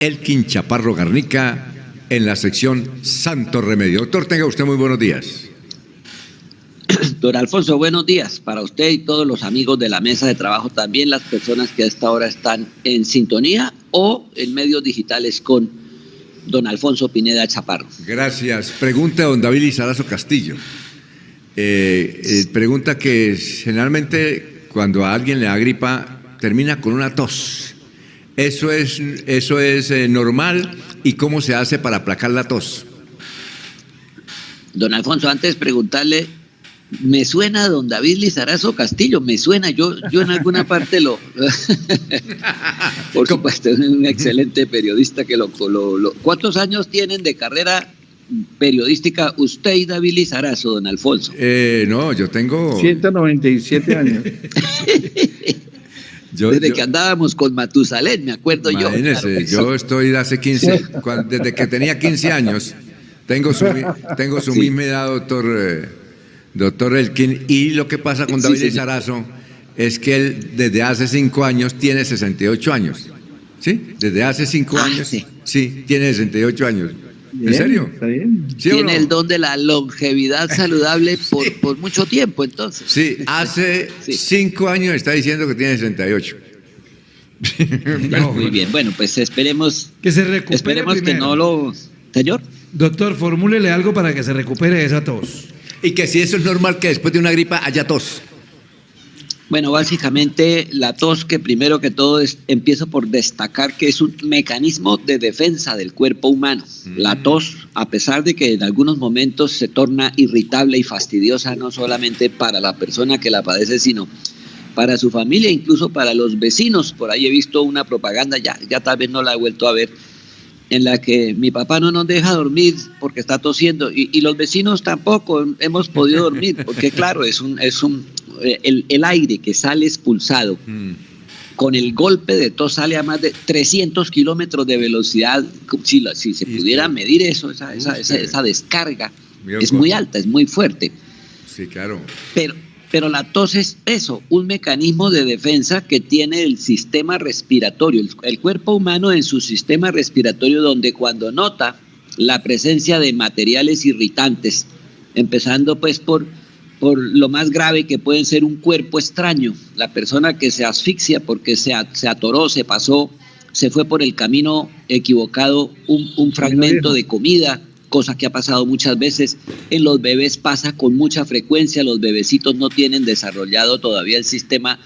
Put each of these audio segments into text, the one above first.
Elkin Chaparro Garnica en la sección Santo Remedio. Doctor, tenga usted muy buenos días. Don Alfonso, buenos días para usted y todos los amigos de la mesa de trabajo, también las personas que a esta hora están en sintonía o en medios digitales con don Alfonso Pineda Chaparro. Gracias. Pregunta don David Lizarazo Castillo. Pregunta que generalmente cuando a alguien le da gripa termina con una tos. ¿Eso es normal? ¿Y cómo se hace para aplacar la tos? Don Alfonso, antes de preguntarle, me suena don David Lizarazo Castillo, me suena, yo en alguna parte lo... Por supuesto, es un excelente periodista que ¿Cuántos años tienen de carrera periodística usted y David Lizarazo, don Alfonso? No, yo tengo... 197 años. Desde que andábamos con Matusalén, me acuerdo yo. Imagínese, claro, yo estoy hace 15, desde que tenía 15 años, tengo su misma edad, doctor Elkin, y lo que pasa con David Lizarazo es que él desde hace 5 años tiene 68 años. ¿Sí? Desde hace 5 años, sí, tiene 68 años. Bien, ¿en serio? Está bien. ¿Sí tiene el don de la longevidad saludable por mucho tiempo, entonces. Sí, hace 5 años está diciendo que tiene 68. No, muy bien, bueno, pues esperemos que se recupere. Esperemos primero. que no lo... Señor. Doctor, formúlele algo para que se recupere esa tos. Y que si eso es normal que después de una gripa haya tos. Bueno, básicamente la tos, que primero que todo empiezo por destacar que es un mecanismo de defensa del cuerpo humano. La tos, a pesar de que en algunos momentos se torna irritable y fastidiosa, no solamente para la persona que la padece, sino para su familia, incluso para los vecinos. Por ahí he visto una propaganda, ya tal vez no la he vuelto a ver, en la que mi papá no nos deja dormir porque está tosiendo y los vecinos tampoco hemos podido dormir, porque claro, el aire que sale expulsado con el golpe de tos sale a más de 300 kilómetros de velocidad. Si se pudiera medir eso, esa descarga es muy alta, es muy fuerte. Sí, claro. Pero la tos es eso, un mecanismo de defensa que tiene el sistema respiratorio, el cuerpo humano en su sistema respiratorio, donde cuando nota la presencia de materiales irritantes, empezando pues por lo más grave que pueden ser un cuerpo extraño, la persona que se asfixia porque se atoró, se pasó, se fue por el camino equivocado, un fragmento de comida, cosa que ha pasado muchas veces. En los bebés pasa con mucha frecuencia, los bebecitos no tienen desarrollado todavía el sistema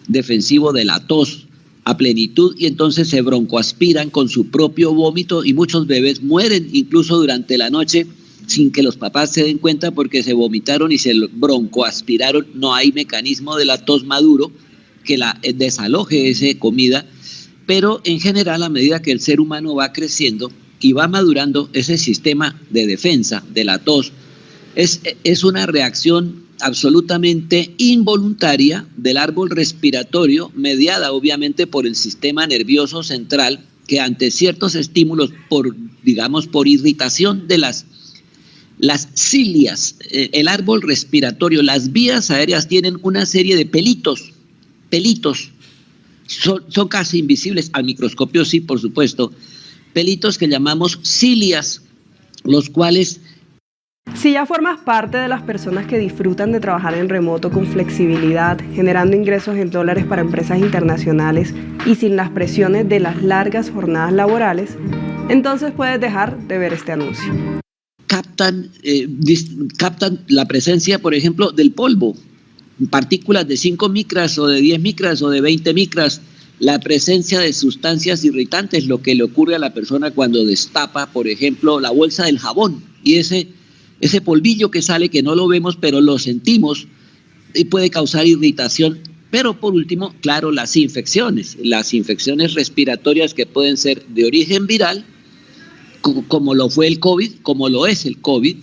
defensivo de la tos a plenitud y entonces se broncoaspiran con su propio vómito y muchos bebés mueren incluso durante la noche sin que los papás se den cuenta porque se vomitaron y se broncoaspiraron. No hay mecanismo de la tos maduro que desaloje esa comida, pero en general a medida que el ser humano va creciendo y va madurando, ese sistema de defensa de la tos es una reacción absolutamente involuntaria del árbol respiratorio, mediada obviamente por el sistema nervioso central, que ante ciertos estímulos, por irritación de las cilias, el árbol respiratorio, las vías aéreas tienen una serie de pelitos, son casi invisibles, al microscopio sí, por supuesto, pelitos que llamamos cilias, los cuales... Si ya formas parte de las personas que disfrutan de trabajar en remoto con flexibilidad, generando ingresos en dólares para empresas internacionales y sin las presiones de las largas jornadas laborales, entonces puedes dejar de ver este anuncio. Captan la presencia, por ejemplo, del polvo, partículas de 5 micras o de 10 micras o de 20 micras, la presencia de sustancias irritantes, lo que le ocurre a la persona cuando destapa, por ejemplo, la bolsa del jabón y ese polvillo que sale, que no lo vemos, pero lo sentimos y puede causar irritación. Pero por último, claro, las infecciones respiratorias que pueden ser de origen viral, como lo fue el COVID, como lo es el COVID,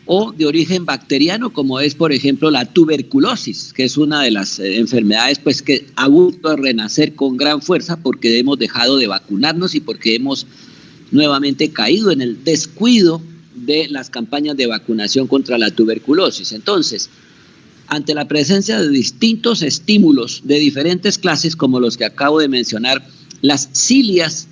o de origen bacteriano, como es, por ejemplo, la tuberculosis, que es una de las enfermedades pues, que ha vuelto a renacer con gran fuerza porque hemos dejado de vacunarnos y porque hemos nuevamente caído en el descuido de las campañas de vacunación contra la tuberculosis. Entonces, ante la presencia de distintos estímulos de diferentes clases, como los que acabo de mencionar, las cilias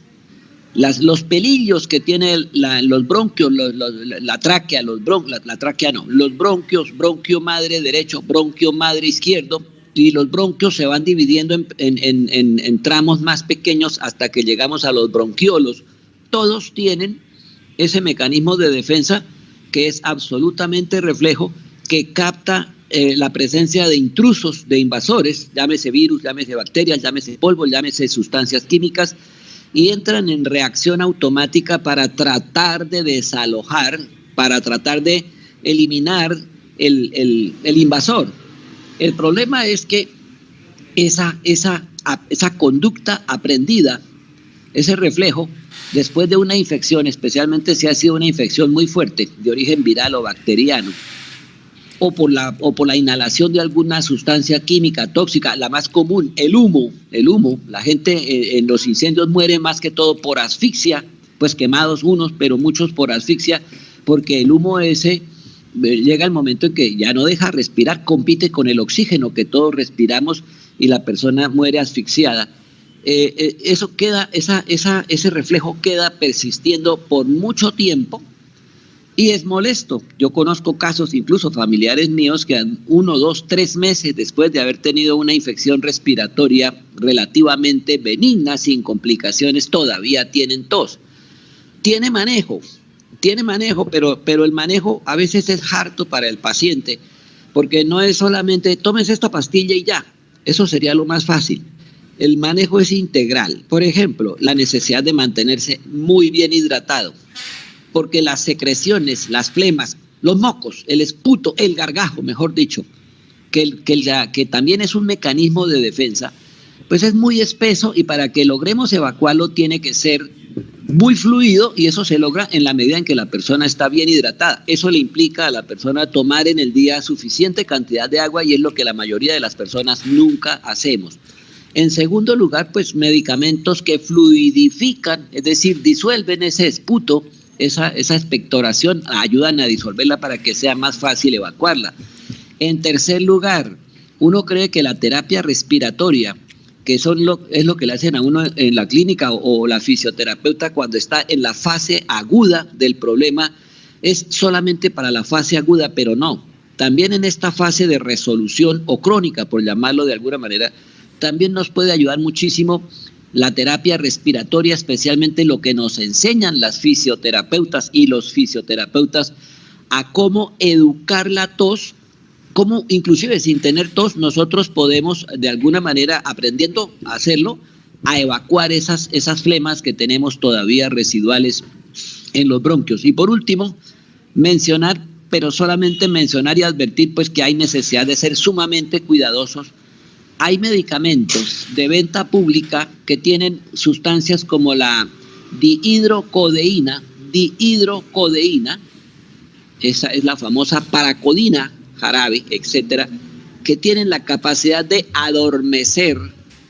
los pelillos que tiene los bronquios, la tráquea, la tráquea no, los bronquios, bronquio madre derecho, bronquio madre izquierdo, y los bronquios se van dividiendo en tramos más pequeños hasta que llegamos a los bronquiolos. Todos tienen ese mecanismo de defensa que es absolutamente reflejo, que capta la presencia de intrusos, de invasores, llámese virus, llámese bacterias, llámese polvo, llámese sustancias químicas, y entran en reacción automática para tratar de desalojar, para tratar de eliminar el invasor. El problema es que esa conducta aprendida, ese reflejo, después de una infección, especialmente si ha sido una infección muy fuerte, de origen viral o bacteriano, o por la inhalación de alguna sustancia química tóxica, la más común, el humo. La gente en los incendios muere más que todo por asfixia, pues quemados unos, pero muchos por asfixia, porque el humo ese llega el momento en que ya no deja respirar, compite con el oxígeno que todos respiramos y la persona muere asfixiada. Eso queda, ese reflejo queda persistiendo por mucho tiempo. Y es molesto. Yo conozco casos, incluso familiares míos, que 1, 2, 3 meses después de haber tenido una infección respiratoria relativamente benigna, sin complicaciones, todavía tienen tos. Tiene manejo, pero el manejo a veces es harto para el paciente, porque no es solamente tómese esta pastilla y ya. Eso sería lo más fácil. El manejo es integral. Por ejemplo, la necesidad de mantenerse muy bien hidratado, porque las secreciones, las flemas, los mocos, el esputo, el gargajo, mejor dicho, que también es un mecanismo de defensa, pues es muy espeso, y para que logremos evacuarlo tiene que ser muy fluido, y eso se logra en la medida en que la persona está bien hidratada. Eso le implica a la persona tomar en el día suficiente cantidad de agua, y es lo que la mayoría de las personas nunca hacemos. En segundo lugar, pues medicamentos que fluidifican, es decir, disuelven ese esputo, esa expectoración, ayudan a disolverla para que sea más fácil evacuarla. En tercer lugar, uno cree que la terapia respiratoria, que es lo que le hacen a uno en la clínica o la fisioterapeuta cuando está en la fase aguda del problema, es solamente para la fase aguda, pero no. También en esta fase de resolución o crónica, por llamarlo de alguna manera, también nos puede ayudar muchísimo la terapia respiratoria, especialmente lo que nos enseñan las fisioterapeutas y los fisioterapeutas a cómo educar la tos, cómo inclusive sin tener tos nosotros podemos de alguna manera, aprendiendo a hacerlo, a evacuar esas flemas que tenemos todavía residuales en los bronquios. Y por último, mencionar, pero solamente mencionar y advertir pues que hay necesidad de ser sumamente cuidadosos. Hay medicamentos de venta pública que tienen sustancias como la dihidrocodeína, esa es la famosa paracodina, jarabe, etcétera, que tienen la capacidad de adormecer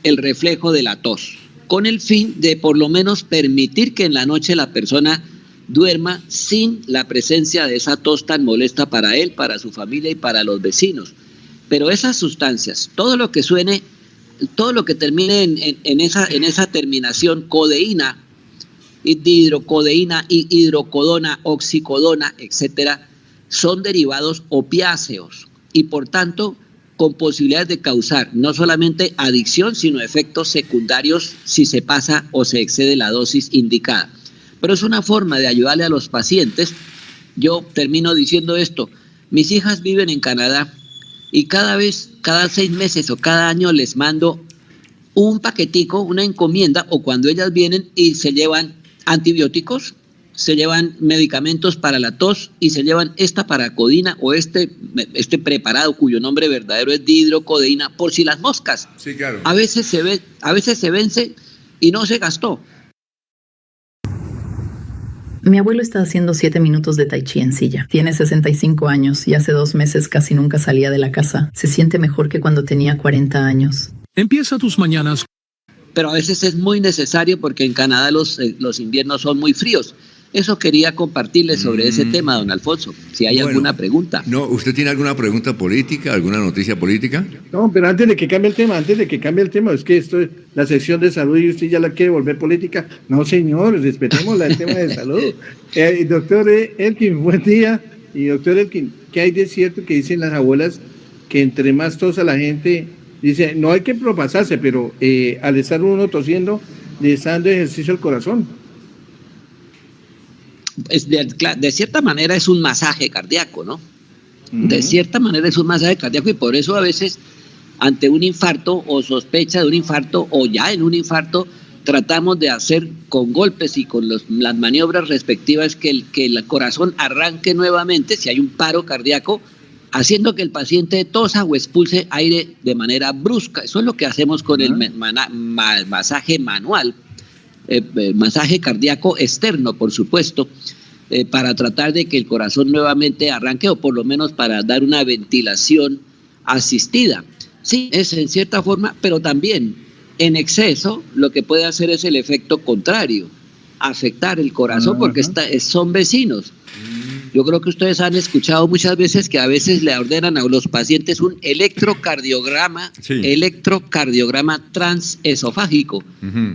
el reflejo de la tos, con el fin de por lo menos permitir que en la noche la persona duerma sin la presencia de esa tos tan molesta para él, para su familia y para los vecinos. Pero esas sustancias, todo lo que suene, todo lo que termine en esa terminación, codeína, dihidrocodeína, hidrocodona, oxicodona, etcétera, son derivados opiáceos y por tanto con posibilidades de causar no solamente adicción, sino efectos secundarios si se pasa o se excede la dosis indicada. Pero es una forma de ayudarle a los pacientes. Yo termino diciendo esto: mis hijas viven en Canadá, y cada 6 meses o cada año les mando un paquetico, una encomienda, o cuando ellas vienen y se llevan antibióticos, se llevan medicamentos para la tos y se llevan esta paracodina o este preparado cuyo nombre verdadero es dihidrocodeína, por si las moscas. Sí, claro. A veces se vence y no se gastó. Mi abuelo está haciendo 7 minutos de tai chi en silla. Tiene 65 años y hace 2 meses casi nunca salía de la casa. Se siente mejor que cuando tenía 40 años. Empieza tus mañanas. Pero a veces es muy necesario porque en Canadá los inviernos son muy fríos. Eso quería compartirles sobre ese tema, don Alfonso, si hay alguna pregunta. No, ¿usted tiene alguna pregunta política, alguna noticia política? No, pero antes de que cambie el tema, es que esto es la sección de salud y usted ya la quiere volver política. No, señor, respetemos el tema de salud. Doctor Elkin, buen día. Y doctor Elkin, ¿qué hay de cierto que dicen las abuelas que entre más tosa la gente, dice, no hay que propasarse, pero al estar uno tosiendo, le está dando ejercicio al corazón? De cierta manera es un masaje cardíaco, ¿no? De cierta manera es un masaje cardíaco y por eso a veces ante un infarto o sospecha de un infarto o ya en un infarto tratamos de hacer con golpes y con las maniobras respectivas que el corazón arranque nuevamente si hay un paro cardíaco, haciendo que el paciente tosa o expulse aire de manera brusca. Eso es lo que hacemos con el masaje manual. Masaje cardíaco externo, por supuesto, para tratar de que el corazón nuevamente arranque o por lo menos para dar una ventilación asistida. Sí, es en cierta forma, pero también en exceso lo que puede hacer es el efecto contrario, afectar el corazón porque son vecinos. Yo creo que ustedes han escuchado muchas veces que a veces le ordenan a los pacientes un electrocardiograma, electrocardiograma transesofágico.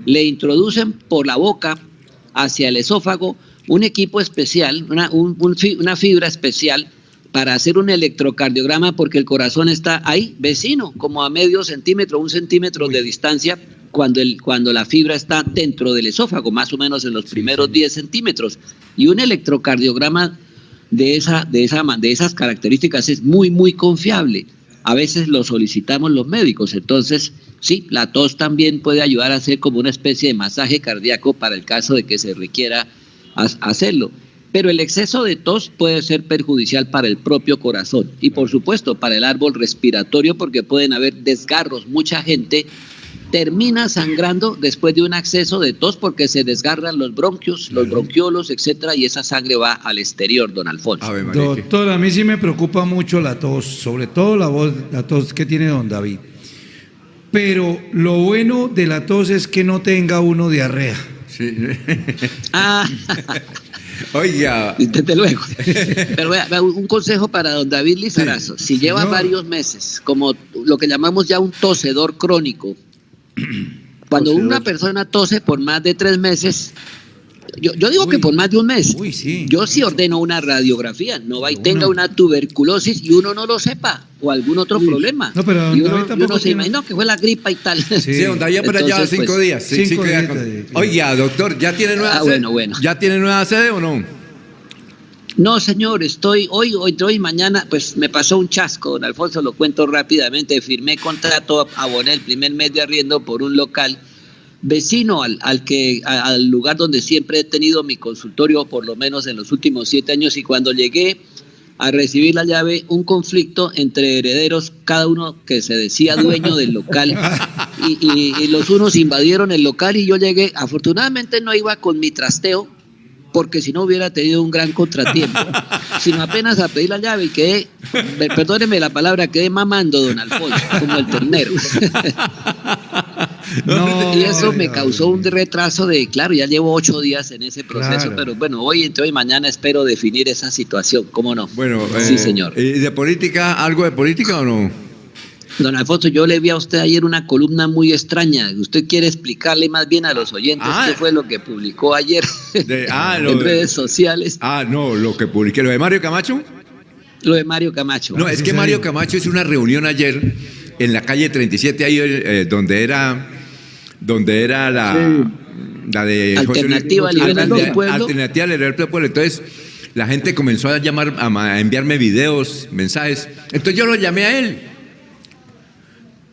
Le introducen por la boca hacia el esófago un equipo especial, una fibra especial para hacer un electrocardiograma porque el corazón está ahí, vecino, como a medio centímetro, 1 centímetro de distancia cuando la fibra está dentro del esófago, más o menos en los primeros 10 centímetros. Y un electrocardiograma de esas características es muy, muy confiable. A veces lo solicitamos los médicos. Entonces, sí, la tos también puede ayudar a hacer como una especie de masaje cardíaco para el caso de que se requiera hacerlo. Pero el exceso de tos puede ser perjudicial para el propio corazón y, por supuesto, para el árbol respiratorio porque pueden haber desgarros. Mucha gente termina sangrando después de un acceso de tos porque se desgarran los bronquios, los bronquiolos, etcétera, y esa sangre va al exterior, don Alfonso. Doctor, a mí sí me preocupa mucho la tos, sobre todo la tos que tiene don David. Pero lo bueno de la tos es que no tenga uno diarrea. Sí. Oiga. Desde luego. Pero vea, un consejo para don David Lizarazo. Si lleva varios meses, como lo que llamamos ya un tosedor crónico, cuando una persona tose por más de 3 meses, yo digo que por más de un mes, yo sí ordeno una radiografía, no va y tenga una tuberculosis y uno no lo sepa, o algún otro problema. No, pero y uno se imagina que fue la gripa y tal. Sí, don David, pero ya 5 días. 5 días. Oiga, doctor, ¿ya tiene nueva sede? Bueno. ¿Ya tiene nueva sede o no? No, señor, hoy, mañana, pues me pasó un chasco, don Alfonso, lo cuento rápidamente. Firmé contrato, aboné el primer mes de arriendo por un local vecino al lugar donde siempre he tenido mi consultorio, por lo menos en los últimos 7 años, y cuando llegué a recibir la llave, un conflicto entre herederos, cada uno que se decía dueño del local, y los unos invadieron el local y yo llegué, afortunadamente no iba con mi trasteo, porque si no hubiera tenido un gran contratiempo, sino apenas a pedir la llave y quedé, perdóneme la palabra, quedé mamando, don Alfonso, como el ternero. Y eso me causó un retraso claro, ya llevo 8 días en ese proceso, pero bueno, entre hoy y mañana espero definir esa situación, ¿cómo no? Bueno, sí, señor. ¿Y de política, algo de política o no? Don Alfonso, yo le vi a usted ayer una columna muy extraña. ¿Usted quiere explicarle más bien a los oyentes qué fue lo que publicó ayer en redes sociales? No, lo que publiqué, ¿lo de Mario Camacho? Lo de Mario Camacho. No, es que Mario Camacho hizo una reunión ayer en la calle 37, ahí donde era la de Alternativa Liberal del Pueblo. Alternativa Liberal del Pueblo. Entonces, la gente comenzó a llamar, a enviarme videos, mensajes. Entonces yo lo llamé a él.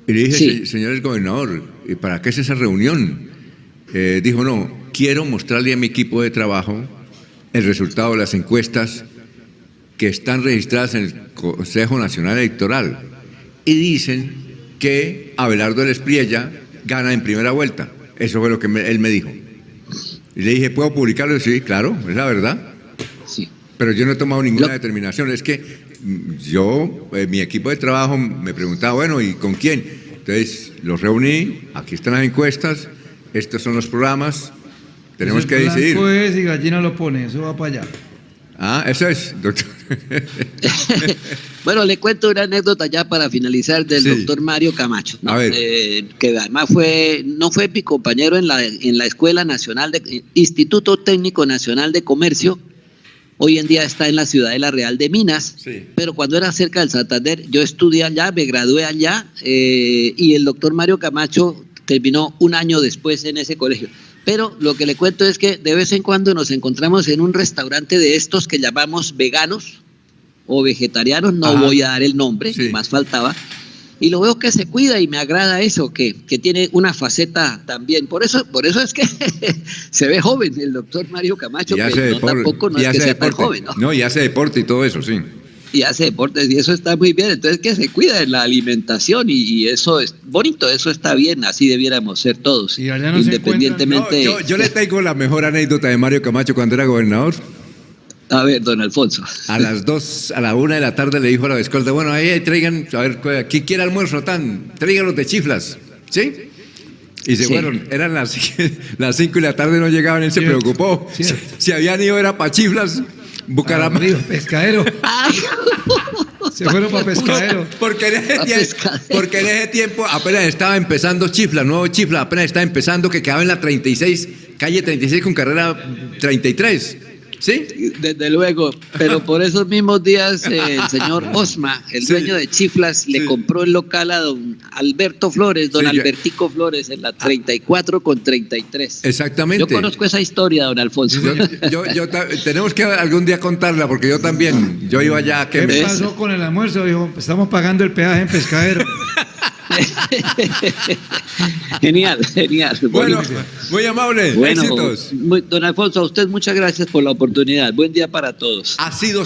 Y le dije, señor gobernador, ¿y para qué es esa reunión? Dijo, no, quiero mostrarle a mi equipo de trabajo el resultado de las encuestas que están registradas en el Consejo Nacional Electoral y dicen que Abelardo Espriella gana en primera vuelta. Eso fue lo que él me dijo. Y le dije, ¿puedo publicarlo? Sí, claro, es la verdad. Sí. Pero yo no he tomado ninguna determinación. Es que mi equipo de trabajo me preguntaba, bueno, ¿y con quién? Entonces los reuní, aquí están las encuestas, estos son los programas, Tenemos que Blanco decidir. es y gallina lo pone, eso va para allá. Ah, eso es, doctor. Bueno, le cuento una anécdota ya para finalizar del Sí. doctor Mario Camacho, ¿no? A ver. Que además no fue mi compañero en la Escuela Nacional de Instituto Técnico Nacional de Comercio. Hoy en día está en la Ciudadela Real de Minas, Sí. pero cuando era cerca del Santander, yo estudié allá, me gradué allá, y el doctor Mario Camacho terminó un año después en ese colegio. Pero lo que le cuento es que de vez en cuando nos encontramos en un restaurante de estos que llamamos veganos o vegetarianos, no Ajá. voy a dar el nombre, Sí. más faltaba, y lo veo que se cuida y me agrada eso, que tiene una faceta también. Por eso es que se ve joven el doctor Mario Camacho, Y que hace no deporte. tampoco no y es que hace sea tan deporte. joven, ¿no? No, y hace deporte y todo eso, sí. Y hace deportes y eso está muy bien, entonces que se cuida de la alimentación y eso es bonito, eso está bien, así debiéramos ser todos, Y allá no se independientemente. Yo le tengo la mejor anécdota de Mario Camacho cuando era gobernador. A ver, don Alfonso. A las 1 de la tarde le dijo a la escolta, bueno, ahí traigan, a ver, ¿quién quiere almuerzo tan? Tráiganlos de chiflas, ¿sí? Y se Sí. fueron, eran las 5 de la tarde, no llegaban, él se Cierto, preocupó. cierto. Si habían ido era para chiflas, Bucaramanga. Río Pescadero. Se fueron para Pescadero. Porque en ese A tiempo, Pescadero. porque en ese tiempo apenas estaba empezando Chifla, nuevo Chifla, apenas estaba empezando, que quedaba en la 36, calle 36 con carrera 33. ¿Sí? Desde luego, pero por esos mismos días el señor Osma, el Sí. dueño de Chiflas, le Sí. compró el local a don Alberto Flores, don Sí, ya. Albertico Flores, en la 34 con 33. Exactamente. Yo conozco esa historia, don Alfonso. Tenemos que algún día contarla, porque yo también, yo iba allá que ¿Qué me... pasó con el almuerzo? Dijo, estamos pagando el peaje en Pescadero. Genial, genial. Bueno, bonito. muy amable, Bueno, éxitos. don Alfonso, a usted muchas gracias por la oportunidad. Buen día para todos. Ha sido